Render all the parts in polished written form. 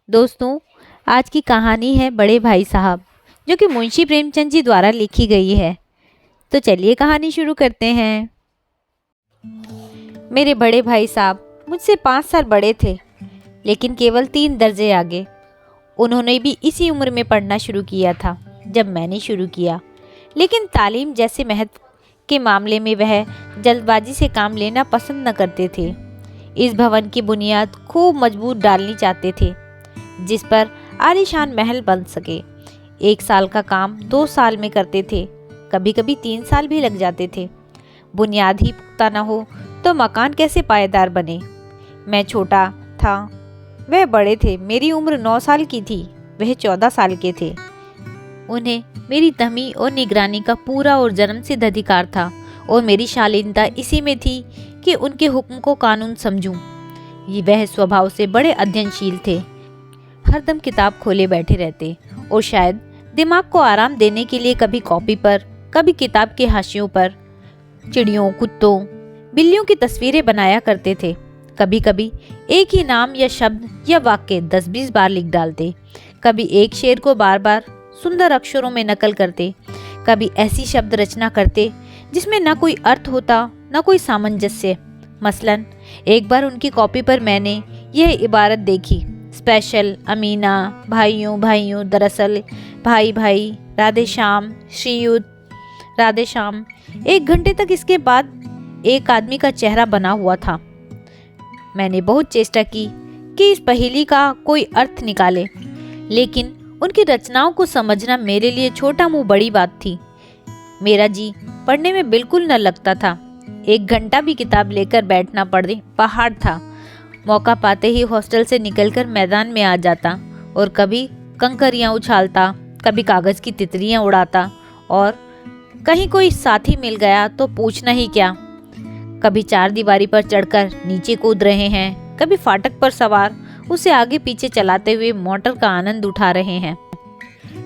दोस्तों, आज की कहानी है बड़े भाई साहब, जो कि मुंशी प्रेमचंद जी द्वारा लिखी गई है। तो चलिए कहानी शुरू करते हैं। मेरे बड़े भाई साहब मुझसे 5 साल बड़े थे, लेकिन केवल 3 दर्जे आगे। उन्होंने भी इसी उम्र में पढ़ना शुरू किया था जब मैंने शुरू किया, लेकिन तालीम जैसे महत्व के मामले में वह जल्दबाजी से काम लेना पसंद न करते थे। इस भवन की बुनियाद खूब मजबूत डालनी चाहते थे, जिस पर आलीशान महल बन सके। 1 साल का काम 2 साल में करते थे, कभी कभी 3 साल भी लग जाते थे। बुनियाद ही पुख्ता न हो तो मकान कैसे पायेदार बने। मैं छोटा था, वह बड़े थे। मेरी उम्र 9 साल की थी, वह 14 साल के थे। उन्हें मेरी तहमी और निगरानी का पूरा और जन्मसिद्ध अधिकार था, और मेरी शालीनता इसी में थी कि उनके हुक्म को कानून समझूं। वह स्वभाव से बड़े अध्ययनशील थे, हरदम किताब खोले बैठे रहते, और शायद दिमाग को आराम देने के लिए कभी कॉपी पर, कभी किताब के हाशियों पर चिड़ियों, कुत्तों, बिल्लियों की तस्वीरें बनाया करते थे। कभी कभी एक ही नाम या शब्द या वाक्य 10-20 बार लिख डालते। कभी एक शेर को बार बार सुंदर अक्षरों में नकल करते। कभी ऐसी शब्द रचना करते जिसमें न कोई अर्थ होता, न कोई सामंजस्य। मसलन एक बार उनकी कॉपी पर मैंने यह इबारत देखी: स्पेशल, अमीना, भाइयों भाइयों, दरअसल, भाई भाई, राधे श्याम, श्रीयुत, राधे श्याम। 1 घंटे तक इसके बाद एक आदमी का चेहरा बना हुआ था। मैंने बहुत चेष्टा की कि इस पहेली का कोई अर्थ निकाले, लेकिन उनकी रचनाओं को समझना मेरे लिए छोटा मुंह बड़ी बात थी। मेरा जी पढ़ने में बिल्कुल न लगता था। 1 घंटा भी किताब लेकर बैठना पड़े पहाड़ था। मौका पाते ही हॉस्टल से निकलकर मैदान में आ जाता, और कभी कंकरियां उछालता, कभी कागज की तितलियां उड़ाता, और कहीं कोई साथी मिल गया तो पूछना ही क्या। कभी 4 दीवारी पर चढ़कर नीचे कूद रहे हैं, कभी फाटक पर सवार उसे आगे पीछे चलाते हुए मोटर का आनंद उठा रहे हैं।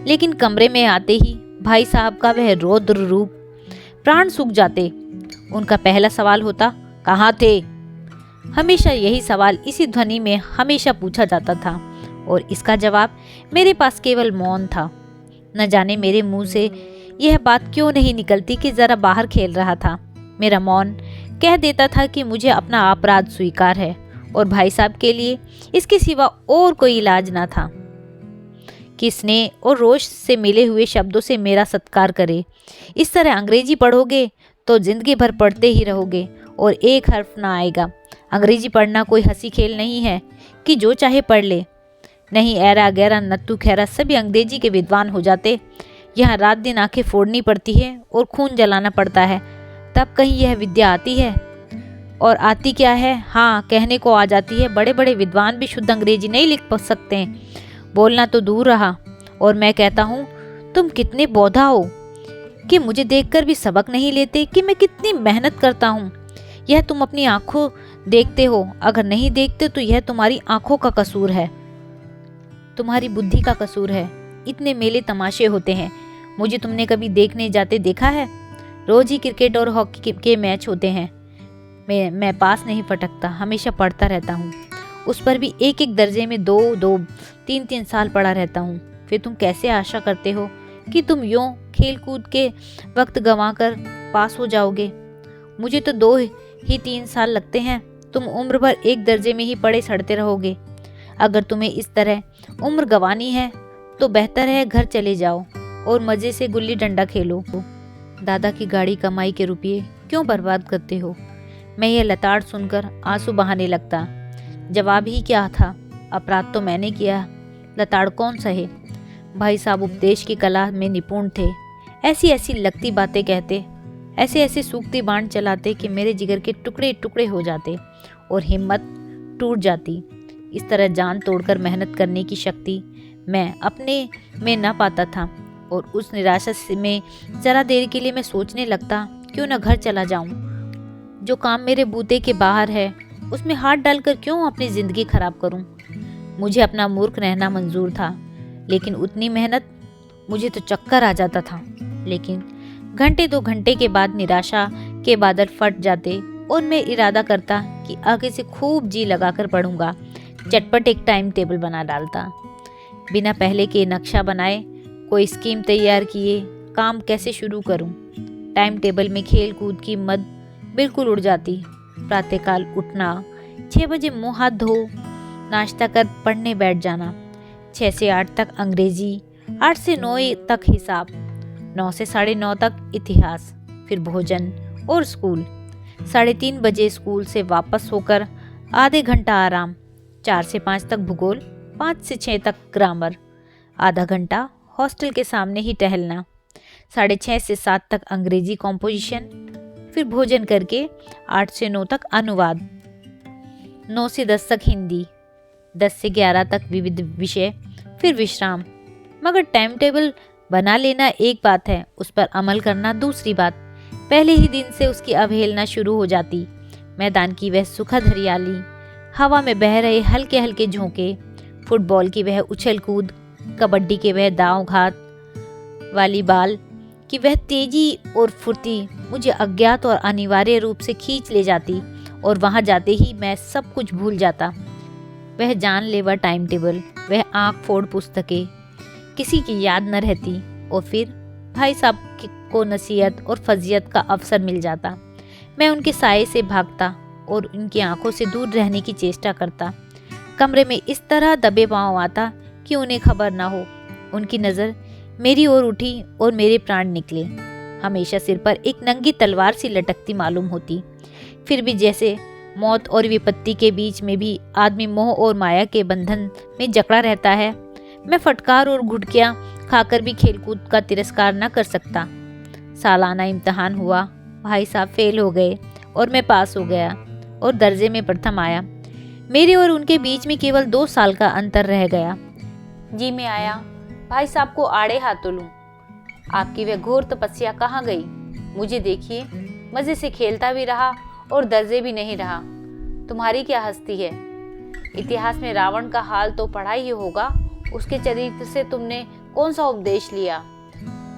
लेकिन कमरे में आते ही भाई साहब का वह रौद्र रूप, प्राण सूख जाते। उनका पहला सवाल होता, कहाँ थे? हमेशा यही सवाल इसी ध्वनि में हमेशा पूछा जाता था, और इसका जवाब मेरे पास केवल मौन था। न जाने मेरे मुंह से यह बात क्यों नहीं निकलती कि जरा बाहर खेल रहा था। मेरा मौन कह देता था कि मुझे अपना अपराध स्वीकार है, और भाई साहब के लिए इसके सिवा और कोई इलाज ना था कि स्नेह और रोष से मिले हुए शब्दों से मेरा सत्कार करे। इस तरह अंग्रेजी पढ़ोगे तो जिंदगी भर पढ़ते ही रहोगे, और एक हर्फ ना आएगा। अंग्रेजी पढ़ना कोई हंसी खेल नहीं है कि जो चाहे पढ़ ले। नहीं, ऐरा गैरा नत्थु खैरा सभी अंग्रेजी के विद्वान हो जाते। यहाँ रात दिन आंखें फोड़नी पड़ती है और खून जलाना पड़ता है, तब कहीं यह विद्या आती है। और आती क्या है? हाँ, कहने को आ जाती है। बड़े बड़े विद्वान भी शुद्ध अंग्रेजी नहीं लिख सकते हैं, बोलना तो दूर रहा। और मैं कहता हूँ, तुम कितने बौधा हो कि मुझे देखकर भी सबक नहीं लेते कि मैं कितनी मेहनत करता हूँ। यह तुम अपनी आंखों देखते हो, अगर नहीं देखते तो यह तुम्हारी आंखों का कसूर है, तुम्हारी बुद्धि का कसूर है। इतने मेले तमाशे होते हैं, मुझे तुमने कभी देखने जाते देखा है? रोज ही क्रिकेट और हॉकी के मैच होते हैं। मैं पास नहीं फटकता, हमेशा पढ़ता रहता हूँ। उस पर भी एक एक दर्जे में 2-2, 3-3 साल पढ़ा रहता हूँ। फिर तुम कैसे आशा करते हो कि तुम यूँ खेल कूद के वक्त गंवाकर पास हो जाओगे? मुझे तो 2 ही 3 साल लगते हैं। तुम उम्र भर एक दर्जे में ही पड़े सड़ते रहोगे। अगर तुम्हें इस तरह उम्र गंवानी है तो बेहतर है घर चले जाओ और मज़े से गुल्ली डंडा खेलो। दादा की गाड़ी कमाई के रुपये क्यों बर्बाद करते हो? मैं यह लताड़ सुनकर आंसू बहाने लगता। जवाब ही क्या था? अपराध तो मैंने किया, लताड़ कौन सहे? भाई साहब उपदेश की कला में निपुण थे। ऐसी ऐसी लगती बातें कहते, ऐसे ऐसे सूखती बाण चलाते कि मेरे जिगर के टुकड़े टुकड़े हो जाते और हिम्मत टूट जाती। इस तरह जान तोड़कर मेहनत करने की शक्ति मैं अपने में न पाता था, और उस निराशा से में जरा देर के लिए मैं सोचने लगता, क्यों न घर चला जाऊं। जो काम मेरे बूते के बाहर है उसमें हाथ डालकर क्यों अपनी ज़िंदगी खराब करूं। मुझे अपना मूर्ख रहना मंजूर था, लेकिन उतनी मेहनत, मुझे तो चक्कर आ जाता था। लेकिन घंटे 2 घंटे के बाद निराशा के बादल फट जाते, और मैं इरादा करता कि आगे से खूब जी लगाकर पढ़ूंगा, चटपट एक टाइम टेबल बना डालता। बिना पहले के नक्शा बनाए कोई स्कीम तैयार किए काम कैसे शुरू करूं। टाइम टेबल में खेल कूद की मद बिल्कुल उड़ जाती। प्रातःकाल उठना, 6 बजे मुंह हाथ धो नाश्ता कर पढ़ने बैठ जाना। 6 से 8 तक अंग्रेजी, 8 से 9 तक हिसाब, 9 से 9:30 तक इतिहास, फिर भोजन और स्कूल। 3:30 बजे स्कूल से वापस होकर आधे घंटा आराम। 4 से 5 तक भूगोल, 5 से 6 तक ग्रामर, आधा घंटा हॉस्टल के सामने ही टहलना। 6:30 से 7 तक अंग्रेजी कॉम्पोजिशन, फिर भोजन करके 8 से 9 तक अनुवाद, 9 से 10 तक हिंदी, 10 से 11 तक विविध विषय, फिर विश्राम। मगर टाइम टेबल बना लेना एक बात है, उस पर अमल करना दूसरी बात। पहले ही दिन से उसकी अवहेलना शुरू हो जाती। मैदान की वह सुखद हरियाली, हवा में बह रहे हल्के हल्के झोंके, फुटबॉल की वह उछल कूद, कबड्डी के वह दांव घात, वॉलीबॉल की वह तेजी और फुर्ती मुझे अज्ञात और अनिवार्य रूप से खींच ले जाती और वहां जाते ही मैं सब कुछ भूल जाता। वह जानलेवा टाइम टेबल, वह आंख फोड़ पुस्तकें, किसी की याद न रहती। और फिर भाई साहब को नसीहत और फजीयत का अवसर मिल जाता। मैं उनके साये से भागता और उनकी आंखों से दूर रहने की चेष्टा करता। कमरे में इस तरह दबे पांव आता कि उन्हें खबर ना हो। उनकी नज़र मेरी ओर उठी और मेरे प्राण निकले। हमेशा सिर पर एक नंगी तलवार सी लटकती मालूम होती। फिर भी जैसे मौत और विपत्ति के बीच में भी आदमी मोह और माया के बंधन में जकड़ा रहता है। मैं फटकार और घुटकियां खाकर भी खेलकूद का तिरस्कार न कर सकता। सालाना इम्तिहान हुआ, भाई साहब फेल हो गए और मैं पास हो गया और दर्जे में प्रथम आया। मेरे और उनके बीच में केवल 2 साल का अंतर रह गया। जी मैं आया भाई साहब को आड़े हाथों लूं। आपकी वह घोर तपस्या कहाँ गई? मुझे देखिए, मजे से खेलता भी रहा और दर्जे भी नहीं रहा। तुम्हारी क्या हस्ती है? इतिहास में रावण का हाल तो पढ़ा ही होगा। उसके चरित्र से तुमने कौन सा उपदेश लिया,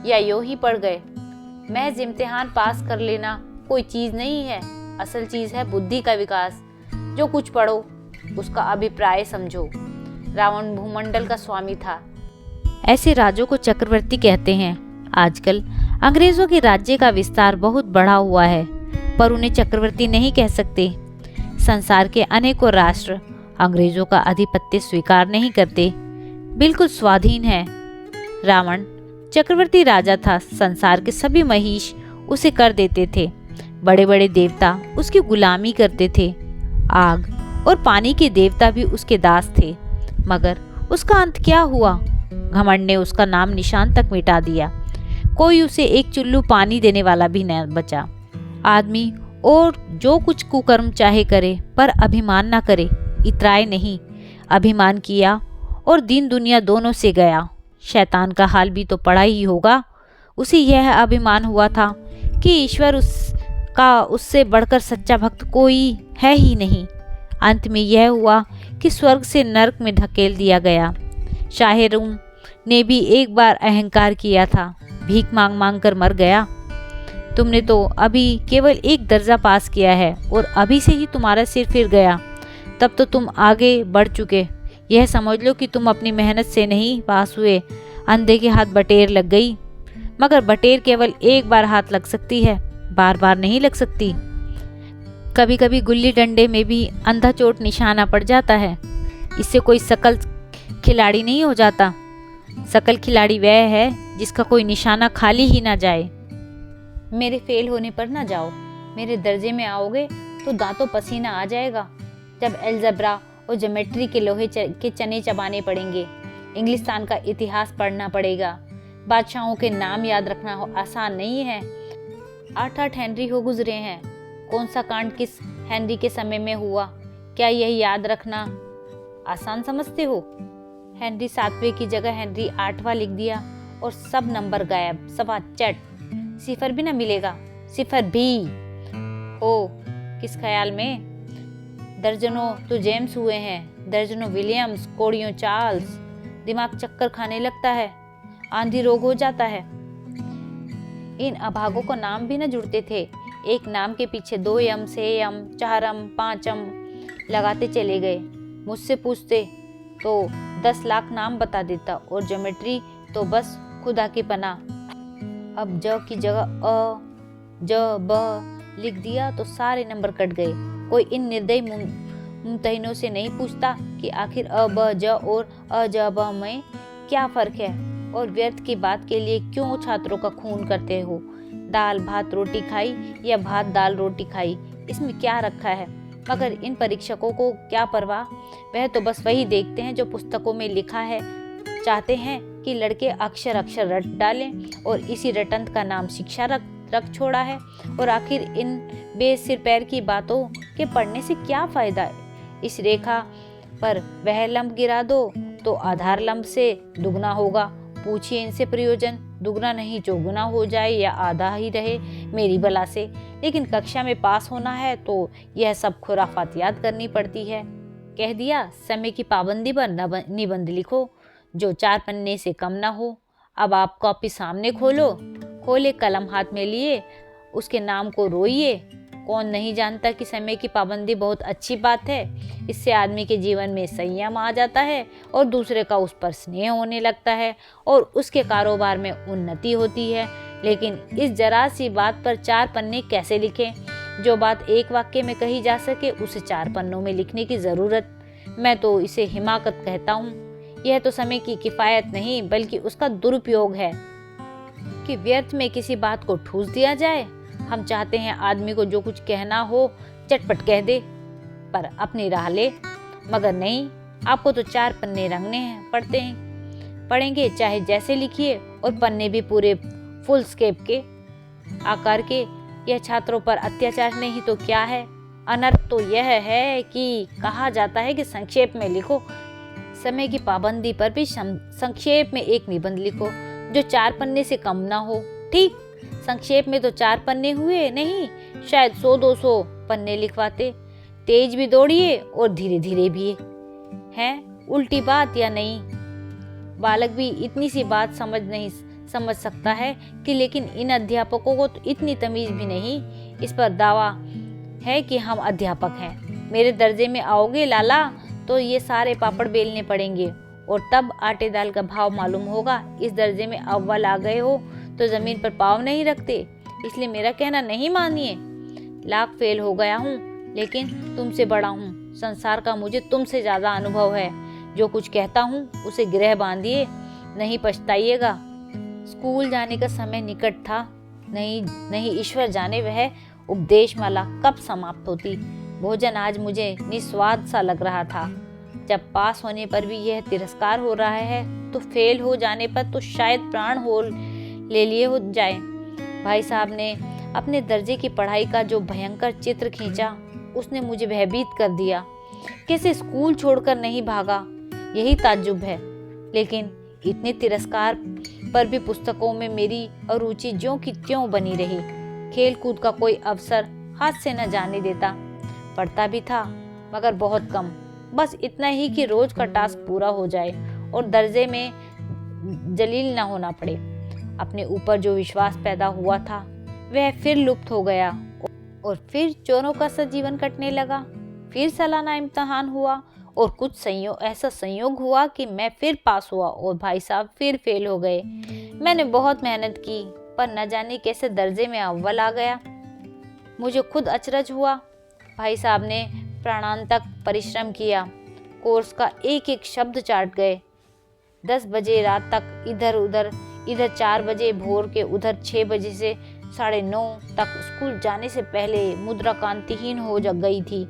या यूं ही पढ़ गए? महज इम्तिहान पास कर लेना कोई चीज नहीं है। असल चीज है बुद्धि का विकास। जो कुछ पढ़ो उसका अभिप्राय समझो। रावण भूमंडल का स्वामी था। ऐसे राजों को चक्रवर्ती कहते हैं। आजकल अंग्रेजों के राज्य का विस्तार बहुत बढ़ा हुआ है, पर उन्हें चक्रवर्ती नहीं कह सकते। संसार के अनेकों राष्ट्र अंग्रेजों का आधिपत्य स्वीकार नहीं करते, बिल्कुल स्वाधीन है। रावण चक्रवर्ती राजा था। संसार के सभी महिष उसे कर देते थे। बड़े बड़े देवता उसकी गुलामी करते थे। आग और पानी के देवता भी उसके दास थे। मगर उसका अंत क्या हुआ? घमंड ने उसका नाम निशान तक मिटा दिया। कोई उसे एक चुल्लू पानी देने वाला भी न बचा। आदमी और जो कुछ कुकर्म चाहे करे, पर अभिमान ना करे, इतराए नहीं। अभिमान किया और दीन दुनिया दोनों से गया। शैतान का हाल भी तो पड़ा ही होगा। उसे यह अभिमान हुआ था कि ईश्वर उससे बढ़कर सच्चा भक्त कोई है ही नहीं। अंत में यह हुआ कि स्वर्ग से नरक में धकेल दिया गया। शाह रूम ने भी एक बार अहंकार किया था, भीख मांग मांग कर मर गया। तुमने तो अभी केवल एक दर्जा पास किया है और अभी से ही तुम्हारा सिर फिर गया। तब तो तुम आगे बढ़ चुके। यह समझ लो कि तुम अपनी मेहनत से नहीं पास हुए, अंधे के हाथ बटेर लग गई। मगर बटेर केवल एक बार हाथ लग सकती है, बार बार नहीं लग सकती। कभी कभी गुल्ली डंडे में भी अंधा चोट निशाना पड़ जाता है। इससे कोई सकल खिलाड़ी नहीं हो जाता। सकल खिलाड़ी वह है जिसका कोई निशाना खाली ही ना जाए। मेरे फेल होने पर ना जाओ। मेरे दर्जे में आओगे तो दांतों पसीना आ जाएगा। जब अलजेब्रा और ज्योमेट्री के लोहे के चने चबाने पड़ेंगे। इंग्लिस्तान का इतिहास पढ़ना पड़ेगा। बादशाहों के नाम याद रखना आसान नहीं है। 8 हेनरी हो गुजरे हैं। कौन सा कांड किस हेनरी के समय में हुआ, क्या यह याद रखना आसान समझते हो? हेनरी 7वें की जगह हेनरी 8वां लिख दिया और सब नंबर गायब, सवा चट। सिफर भी ना मिलेगा, सिफर भी। ओ किस ख्याल में? दर्जनों तो जेम्स हुए हैं, दर्जनों विलियम्स, कोड़ियों चार्ल्स। दिमाग चक्कर खाने लगता है, आंधी रोग हो जाता है। इन अभागों को नाम भी न जुड़ते थे। एक नाम के पीछे 2 यम, 6 यम, 4 यम, 5 यम लगाते चले गए। मुझसे पूछते तो 10 लाख नाम बता देता और ज्योमेट्री तो बस खुदा की पनाह। अब ज की जगह अ, ज, ब लिख दिया तो सारे नंबर कट गए। कोई इन निर्दयी मुमतहिनों से नहीं पूछता कि आखिर अ, ब, ज और अ, ज, ब में क्या फ़र्क है और व्यर्थ की बात के लिए क्यों छात्रों का खून करते हो। दाल भात रोटी खाई या भात दाल रोटी खाई, इसमें क्या रखा है। मगर इन परीक्षकों को क्या परवाह, वह तो बस वही देखते हैं जो पुस्तकों में लिखा है। चाहते हैं कि लड़के अक्षर अक्षर रट डालें और इसी रटंत का नाम शिक्षा रख छोड़ा है। और आखिर इन बेसिर पैर की बातों के पढ़ने से क्या फ़ायदा है। इस रेखा पर वह लंब गिरा दो तो आधार लंब से दुगना होगा। पूछिए इनसे प्रयोजन, दुगना नहीं चौगुना हो जाए या आधा ही रहे मेरी बला से। लेकिन कक्षा में पास होना है तो यह सब खुराफात याद करनी पड़ती है। कह दिया समय की पाबंदी पर निबंध लिखो जो 4 पन्ने से कम ना हो। अब आप कॉपी सामने खोले कलम हाथ में लिए उसके नाम को रोइए। कौन नहीं जानता कि समय की पाबंदी बहुत अच्छी बात है। इससे आदमी के जीवन में संयम आ जाता है और दूसरे का उस पर स्नेह होने लगता है और उसके कारोबार में उन्नति होती है। लेकिन इस जरा सी बात पर 4 पन्ने कैसे लिखें। जो बात एक वाक्य में कही जा सके उसे 4 पन्नों में लिखने की ज़रूरत, मैं तो इसे हिमाकत कहता हूँ। यह तो समय की किफ़ायत नहीं बल्कि उसका दुरुपयोग है कि व्यर्थ में किसी बात को ठूस दिया जाए। हम चाहते हैं आदमी को जो कुछ कहना हो चटपट कह दे पर अपनी राह ले, मगर नहीं, आपको तो 4 पन्ने रंगने हैं, पढ़ेंगे चाहे जैसे लिखिए और पन्ने भी पूरे फुल स्केप के आकार के। यह छात्रों पर अत्याचार नहीं तो क्या है। अनर्थ तो यह है कि कहा जाता है कि संक्षेप में लिखो। समय की पाबंदी पर भी संक्षेप में एक निबंध लिखो जो 4 पन्ने से कम ना हो। ठीक, संक्षेप में तो 4 पन्ने हुए नहीं, शायद 100-200 पन्ने लिखवाते। तेज भी दौड़िए और धीरे धीरे भी। है उल्टी बात या नहीं। बालक भी इतनी सी बात समझ सकता है कि लेकिन इन अध्यापकों को तो इतनी तमीज भी नहीं। इस पर दावा है कि हम अध्यापक हैं। मेरे दर्जे में आओगे लाला तो ये सारे पापड़ बेलने पड़ेंगे और तब आटे दाल का भाव मालूम होगा। इस दर्जे में अव्वल आ गए हो तो जमीन पर पाँव नहीं रखते, इसलिए मेरा कहना नहीं मानिए। लाख फेल हो गया हूँ लेकिन तुमसे बड़ा हूँ। संसार का मुझे तुमसे ज़्यादा अनुभव है। जो कुछ कहता हूँ उसे गृह बांधिए, नहीं पछताइएगा। स्कूल जाने का समय निकट था। नहीं ईश्वर जाने वह उपदेश माला कब समाप्त होती। भोजन आज मुझे निस्वाद सा लग रहा था। जब पास होने पर भी यह तिरस्कार हो रहा है तो फेल हो जाने पर तो शायद प्राण हो ले लिए हो जाए। भाई साहब ने अपने दर्जे की पढ़ाई का जो भयंकर चित्र खींचा उसने मुझे भयभीत कर दिया। कैसे स्कूल छोड़कर नहीं भागा, यही ताज्जुब है। लेकिन इतने तिरस्कार पर भी पुस्तकों में मेरी अरुचि ज्यों की त्यों बनी रही। खेल कूद का कोई अवसर हाथ से न जाने देता। पढ़ता भी था मगर बहुत कम, बस इतना ही कि रोज का टास्क पूरा हो जाए और दर्जे में जलील न होना पड़े। अपने ऊपर जो विश्वास पैदा हुआ था वह फिर लुप्त हो गया और फिर चोरों का सा जीवन कटने लगा। फिर सालाना इम्तिहान हुआ और कुछ ऐसा संयोग हुआ कि मैं फिर पास हुआ और भाई साहब फिर फेल हो गए। मैंने बहुत मेहनत की पर न जाने कैसे दर्जे में अव्वल आ गया। मुझे खुद अचरज हुआ। भाई साहब ने प्राणांतक परिश्रम किया, कोर्स का एक एक शब्द चाट गए। 10 बजे रात तक इधर 4 बजे भोर के उधर 6 बजे से 9:30 तक स्कूल जाने से पहले मुद्रा कांतिहीन हो गई थी,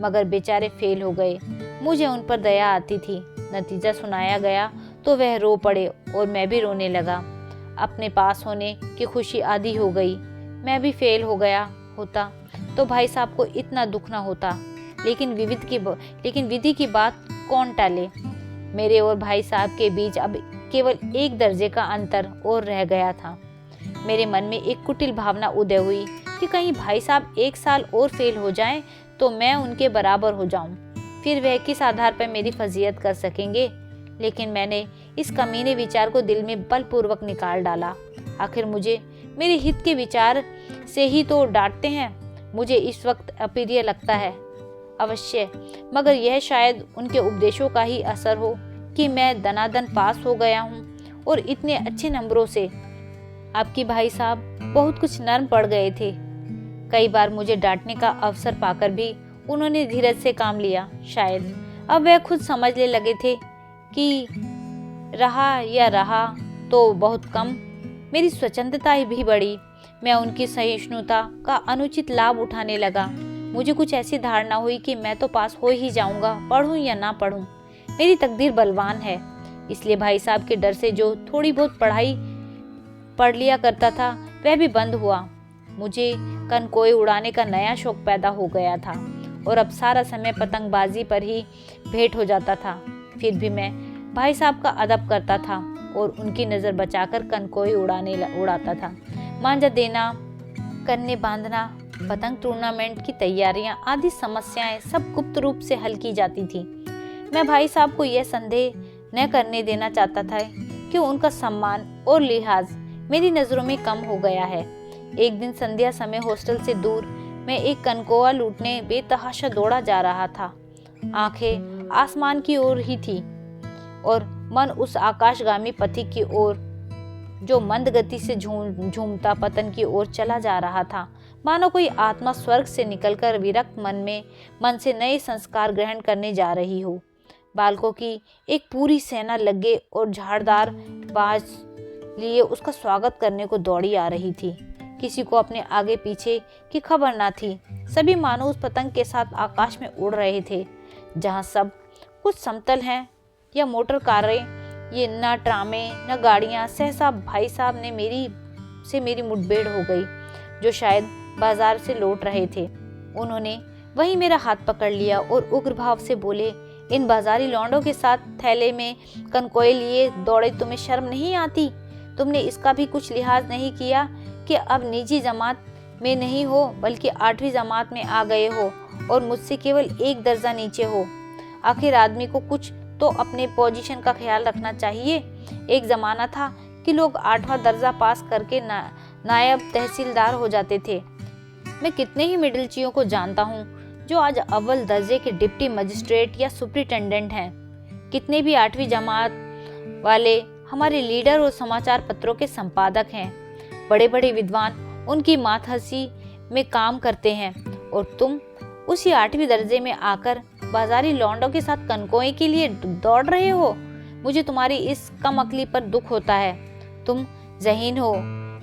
मगर बेचारे फेल हो गए। मुझे उन पर दया आती थी। नतीजा सुनाया गया तो वह रो पड़े और मैं भी रोने लगा। अपने पास होने की खुशी आधी हो गई। मैं भी फेल हो गया होता तो भाई साहब को इतना दुख ना होता। लेकिन विधि की बात कौन टाले। मेरे और भाई साहब के बीच अब केवल एक दर्जे का अंतर और रह गया था। मेरे मन में एक कुटिल भावना उदय हुई कि कहीं भाई साहब 1 साल और फेल हो जाएं तो मैं उनके बराबर हो जाऊं। फिर वह किस आधार पर मेरी फजीयत कर सकेंगे। लेकिन मैंने इस कमीने विचार को दिल में बलपूर्वक निकाल डाला। आखिर मुझे मेरे हित के विचार से ही तो डांटते हैं। मुझे इस वक्त अप्रिय लगता है अवश्य, मगर यह शायद उनके उपदेशों का ही असर हो कि मैं दनादन पास हो गया हूँ और इतने अच्छे नंबरों से। आपकी भाई साहब बहुत कुछ नर्म पड़ गए थे। कई बार मुझे डांटने का अवसर पाकर भी उन्होंने धीरज से काम लिया। शायद अब वह खुद समझने लगे थे कि रहा तो बहुत कम, मेरी स्वतंत्रता भी बढ़ी। मैं उनकी सहिष्णुता का अनुचित लाभ उठाने लगा। मुझे कुछ ऐसी धारणा हुई कि मैं तो पास हो ही जाऊंगा, पढ़ूं या ना पढ़ूं, मेरी तकदीर बलवान है। इसलिए भाई साहब के डर से जो थोड़ी बहुत पढ़ाई पढ़ लिया करता था वह भी बंद हुआ। मुझे कनकोई उड़ाने का नया शौक पैदा हो गया था और अब सारा समय पतंगबाजी पर ही भेंट हो जाता था। फिर भी मैं भाई साहब का अदब करता था और उनकी नज़र बचाकर कनकोई उड़ाता था। मांझा देना, कन्ने बांधना, पतंग टूर्नामेंट की तैयारियां आदि समस्याएं सब गुप्त रूप से हल की जाती थी। मैं भाई साहब को यह संदेह न करने देना चाहता था कि उनका सम्मान और लिहाज मेरी नज़रों में कम हो गया है। एक दिन संध्या समय हॉस्टल से दूर मैं एक कनकोआ लूटने बेतहाशा दौड़ा जा रहा था। आंखें आसमान की ओर ही थी और मन उस आकाशगामी पथिक की ओर जो मंद गति से झूमता पतन की ओर चला जा रहा था। मानो कोई आत्मा स्वर्ग से निकलकर विरक्त मन से नए संस्कार ग्रहण करने जा रही हो। बालकों की एक पूरी सेना लगे और झाड़दार बाज लिए उसका स्वागत करने को दौड़ी आ रही थी। किसी को अपने आगे पीछे की खबर ना थी। सभी मानो उस पतंग के साथ आकाश में उड़ रहे थे जहाँ सब कुछ समतल है या मोटर कारें, ये न ट्रामे न गाड़ियाँ। सहसा भाई साहब ने मेरी मुठभेड़ हो गई, जो शायद बाजार से लौट रहे थे। उन्होंने वहीं मेरा हाथ पकड़ लिया और उग्र भाव से बोले, इन बाजारी लौंडों के साथ थैले में कनकोए लिए दौड़े तुम्हें शर्म नहीं आती? तुमने इसका भी कुछ लिहाज नहीं किया कि अब निजी जमात में नहीं हो बल्कि 8वीं जमात में आ गए हो और मुझसे केवल एक दर्जा नीचे हो। आखिर आदमी को कुछ तो अपने पोजीशन का ख्याल रखना चाहिए। एक जमाना था कि लोग 8वां दर्जा पास करके नायब तहसीलदार हो जाते थे। मैं कितने ही मिडिलचियों को जानता हूँ जो आज अव्वल दर्जे के डिप्टी मजिस्ट्रेट या सुपरिटेंडेंट हैं। कितने भी 8वीं जमात वाले हमारे लीडर और समाचार पत्रों के संपादक हैं। बड़े बड़े विद्वान उनकी मातहसी में काम करते हैं और तुम उसी 8वीं दर्जे में आकर बाजारी लौंडों के साथ कनकोए के लिए दौड़ रहे हो। मुझे तुम्हारी इस कम अकली पर दुख होता है। तुम ज़हीन हो,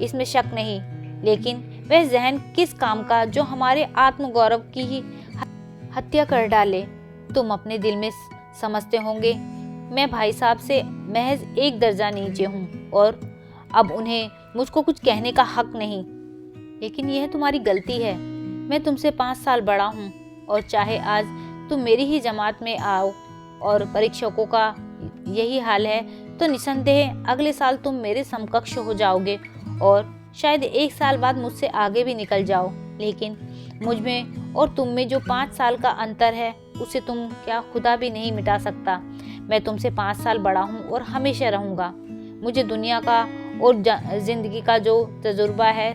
इसमें शक नहीं, लेकिन वह जहन किस काम का जो हमारे आत्मगौरव की ही हत्या कर डाले। तुम अपने दिल में समझते होंगे मैं भाई साहब से महज एक दर्जा नीचे हूँ और अब उन्हें मुझको कुछ कहने का हक नहीं। लेकिन यह तुम्हारी गलती है। मैं तुमसे 5 साल बड़ा हूँ और चाहे आज तुम मेरी ही जमात में आओ और परीक्षकों का यही हाल है तो निसंदेह अगले साल तुम मेरे समकक्ष हो जाओगे और शायद 1 साल बाद मुझसे आगे भी निकल जाओ। लेकिन मुझ में और तुम में जो 5 साल का अंतर है उसे तुम क्या खुदा भी नहीं मिटा सकता। मैं तुमसे 5 साल बड़ा हूँ और हमेशा रहूँगा। मुझे दुनिया का और जिंदगी का जो तजुर्बा है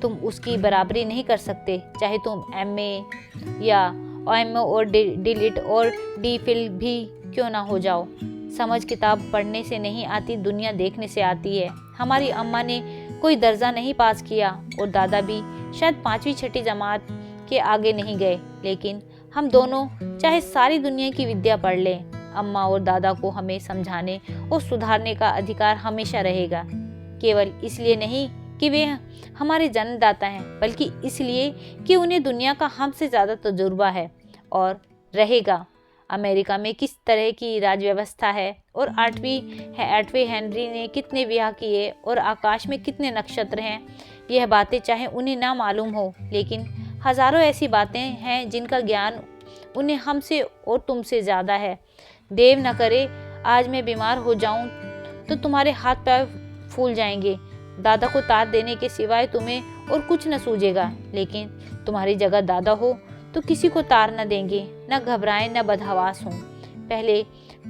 तुम उसकी बराबरी नहीं कर सकते, चाहे तुम MA या OMO और डिलिट और DPhil भी क्यों ना हो जाओ। समझ किताब पढ़ने से नहीं आती, दुनिया देखने से आती है। हमारी अम्मा ने कोई दर्जा नहीं पास किया और दादा भी शायद 5वीं 6ठी जमात के आगे नहीं गए, लेकिन हम दोनों चाहे सारी दुनिया की विद्या पढ़ लें, अम्मा और दादा को हमें समझाने और सुधारने का अधिकार हमेशा रहेगा। केवल इसलिए नहीं कि वे हमारे जन्मदाता हैं, बल्कि इसलिए कि उन्हें दुनिया का हमसे ज़्यादा तजुर्बा है और रहेगा। अमेरिका में किस तरह की राज व्यवस्था है और 8वें हेनरी ने कितने ब्याह किए और आकाश में कितने नक्षत्र हैं, यह बातें चाहे उन्हें ना मालूम हो, लेकिन हजारों ऐसी बातें हैं जिनका ज्ञान उन्हें हमसे और तुमसे ज़्यादा है। देव न करे आज मैं बीमार हो जाऊं तो तुम्हारे हाथ पैर फूल जाएंगे। दादा को तार देने के सिवाय तुम्हें और कुछ न सूझेगा, लेकिन तुम्हारी जगह दादा हो तो किसी को तार न देंगे, न घबराएं न बदहवास हों। पहले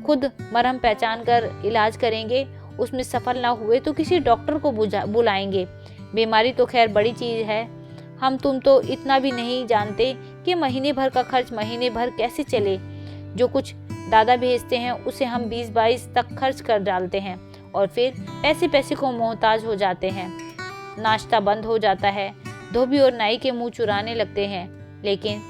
खुद मरहम पहचान कर इलाज करेंगे, उसमें सफल ना हुए तो किसी डॉक्टर को बुलाएंगे। बीमारी तो खैर बड़ी चीज़ है, हम तुम तो इतना भी नहीं जानते कि महीने भर का खर्च महीने भर कैसे चले। जो कुछ दादा भेजते हैं उसे हम 20-22 तक खर्च कर डालते हैं और फिर पैसे पैसे को मोहताज हो जाते हैं। नाश्ता बंद हो जाता है, धोबी और नाई के मुंह चुराने लगते हैं। लेकिन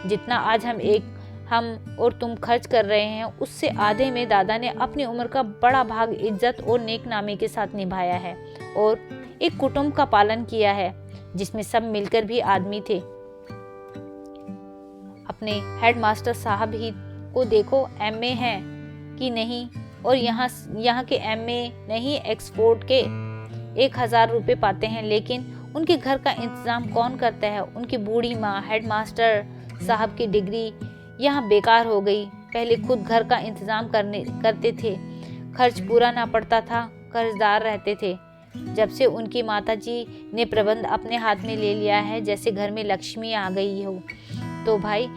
जितना आज हम और तुम खर्च कर रहे हैं उससे आधे में दादा ने अपनी उम्र का बड़ा भाग इज्जत और नेकनामी के साथ निभाया है और एक कुटुंब का पालन किया है जिसमें सब मिलकर भी आदमी थे। अपने हेडमास्टर साहब ही को देखो, एमए हैं कि नहीं, और यहाँ के एमए नहीं एक्सपोर्ट के 1000 रुपये पाते हैं, लेकिन उनके घर का इंतजाम कौन करता है। उनकी बूढ़ी माँ हेडमास्टर साहब की डिग्री यहाँ बेकार हो गई। पहले खुद घर का इंतजाम करते थे, खर्च पूरा ना पड़ता था, कर्जदार रहते थे। जब से उनकी माताजी ने प्रबंध अपने हाथ में ले लिया है, जैसे घर में लक्ष्मी आ गई हो। तो भाई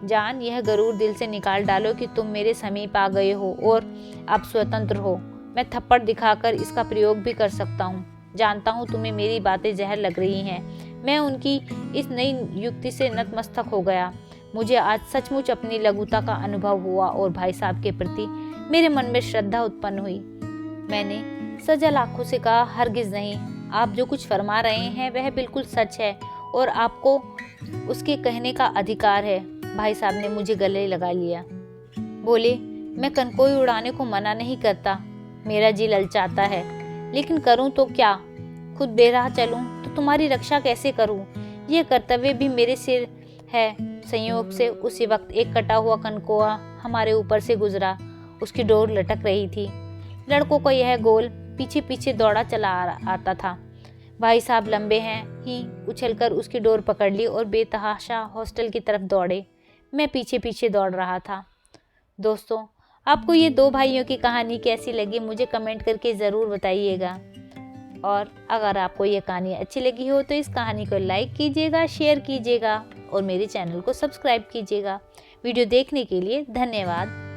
जान, यह गरूर दिल से निकाल डालो कि तुम मेरे समीप आ गए हो और अब स्वतंत्र हो। मैं थप्पड़ दिखाकर इसका प्रयोग भी कर सकता हूँ। जानता हूँ तुम्हें मेरी बातें जहर लग रही हैं। मैं उनकी इस नई युक्ति से नतमस्तक हो गया। मुझे आज सचमुच अपनी लघुता का अनुभव हुआ और भाई साहब के प्रति मेरे मन में श्रद्धा उत्पन्न हुई। मैंने सजल आंखों से कहा, हरगिज नहीं, आप जो कुछ फरमा रहे हैं वह बिल्कुल सच है और आपको उसके कहने का अधिकार है। भाई साहब ने मुझे गले लगा लिया। बोले, मैं कनकोई उड़ाने को मना नहीं करता, मेरा जी ललचाता है, लेकिन करूं तो क्या? खुद बेराह चलूं तो तुम्हारी रक्षा कैसे करूं? यह कर्तव्य भी मेरे सिर है। संयोग से उसी वक्त एक कटा हुआ कनकोआ हमारे ऊपर से गुजरा। उसकी डोर लटक रही थी। लड़कों को यह गोल पीछे पीछे दौड़ा चला आता था। भाई साहब लंबे हैं ही उछलकर उसकी डोर पकड़ ली और बेतहाशा हॉस्टल की तरफ दौड़े। मैं पीछे पीछे दौड़ रहा था। दोस्तों, आपको ये दो भाइयों की कहानी कैसी लगी मुझे कमेंट करके ज़रूर बताइएगा। और अगर आपको ये कहानी अच्छी लगी हो तो इस कहानी को लाइक कीजिएगा, शेयर कीजिएगा और मेरे चैनल को सब्सक्राइब कीजिएगा। वीडियो देखने के लिए धन्यवाद।